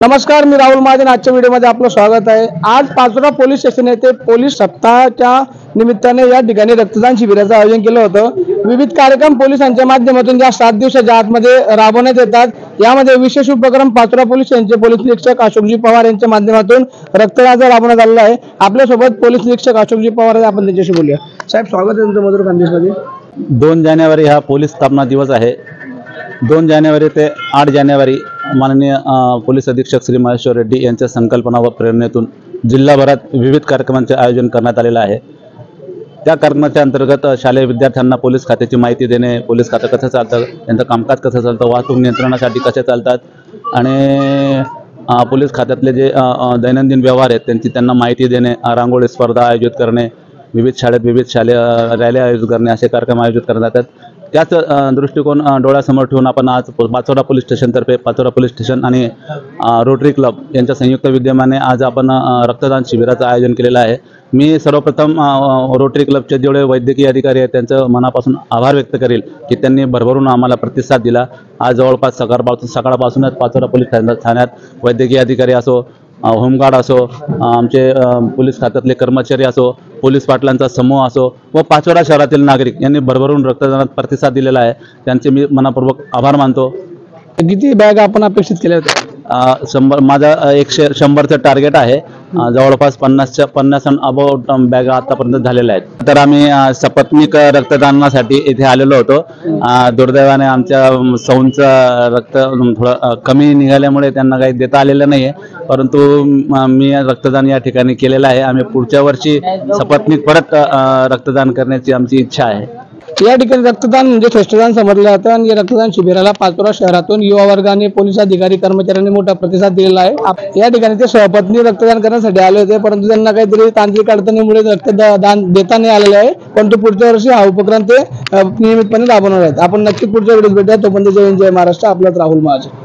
नमस्कार, मी राहुल महाजन। आजच्या व्हिडिओमध्ये आपलं स्वागत आहे। आज पाचोरा पोलीस स्टेशन येथे पोलीस सप्ताहाच्या निमित्ताने या ठिकाणी रक्तदान शिबिराचं आयोजन केलं होतं। विविध कार्यक्रम पोलिसांच्या माध्यमातून या 7 दिवसाच्या आतमध्ये राबवण्यात येतात। यामध्ये विशेष उपक्रम पाचोरा पोलीस स्टेशनचे पोलीस निरीक्षक अशोकजी पवार यांच्या माध्यमातून रक्तदान राबवण्यात आलेलं आहे। आपल्यासोबत पोलीस निरीक्षक अशोकजी पवार आहेत, आपण त्यांच्याशी बोलूया। साहेब, स्वागत आहे तुमचं मधुर खानदेशमध्ये। 2 जानेवारी हा पोलीस स्थापना दिवस आहे। 2 जानेवारी ते 8 जानेवारी माननीय पोलीस अधीक्षक श्री महेश्वर रेड्डी यांच्या संकल्पना व प्रेरणेतून जिल्हाभरात विविध कार्यक्रमांचे आयोजन करण्यात आलेलं आहे। त्या कार्यक्रमाच्या अंतर्गत शालेय विद्यार्थ्यांना पोलीस खात्याची माहिती देणे, पोलीस खातं कसं चालतं, त्यांचं कामकाज कसं चालतं, वाहतूक नियंत्रणासाठी कसे चालतात आणि पोलीस खात्यातले जे दैनंदिन व्यवहार आहेत त्यांना माहिती देणे, रांगोळी स्पर्धा आयोजित करणे, विविध शाळेत विविध शालेय रॅली आयोजित करणे, असे कार्यक्रम आयोजित करण्यात येतात। त्याच दृष्टिकोन डोळ्यासमोर ठेवून आपण आज पाचोरा पोलीस स्टेशनतर्फे पाचोरा पोलीस स्टेशन आणि रोटरी क्लब यांच्या संयुक्त विद्यमाने आज आपण रक्तदान शिबिराचं आयोजन केलेलं आहे। मी सर्वप्रथम रोटरी क्लबचे जेवढे वैद्यकीय अधिकारी आहेत त्यांचं मनापासून आभार व्यक्त करेल की त्यांनी भरभरून आम्हाला प्रतिसाद दिला। आज जवळपास सकाळपासूनच पाचोरा पोलीस ठाण्यात वैद्यकीय अधिकारी असो, होमगार्ड असो, आमचे पोलीस खात्यातले कर्मचारी असो, पोलीस पाटलांचा समूह असो व पाचोरा शहरातील नागरिक यांनी भरभरून रक्तदानात प्रतिसाद दिलेला आहे। त्यांचे मी मनापूर्वक आभार मानतो। किती बॅग आपण अपेक्षित केल्या होत्या? 100 माझा 100चं टार्गेट आहे। जवळपास 50 अबाउट बॅग आतापर्यंत झालेल्या आहेत। तर आम्ही सपत्नीक रक्तदानासाठी इथे आलेलो होतो। दुर्दैवाने आमच्या सौंचं रक्त थोडं कमी निघाल्यामुळे त्यांना काही देता आलेलं नाही आहे, परंतु मी रक्तदान या ठिकाणी केलेलं आहे। आम्ही पुढच्या वर्षी सपत्नीक परत रक्तदान करण्याची आमची इच्छा आहे। या ठिकाणी रक्तदान म्हणजे श्रेष्ठदान समजलं जातं आणि या रक्तदान शिबिराला पाचोरा शहरातून युवा वर्गाने, पोलीस अधिकारी, कर्मचाऱ्यांनी मोठा प्रतिसाद दिलेला आहे। या ठिकाणी ते स्वपत्नी रक्तदान करण्यासाठी आले होते, परंतु त्यांना काहीतरी तांत्रिक अडचणीमुळे रक्तदान देता नाही आलेले आहे, परंतु पुढच्या वर्षी हा उपक्रम ते नियमितपणे राबवणार आहेत। आपण नक्की पुढच्या व्हिडिओत भेटूया। तोपर्यंत जय हिंद, जय महाराष्ट्र। आपलाच राहुल महाजन।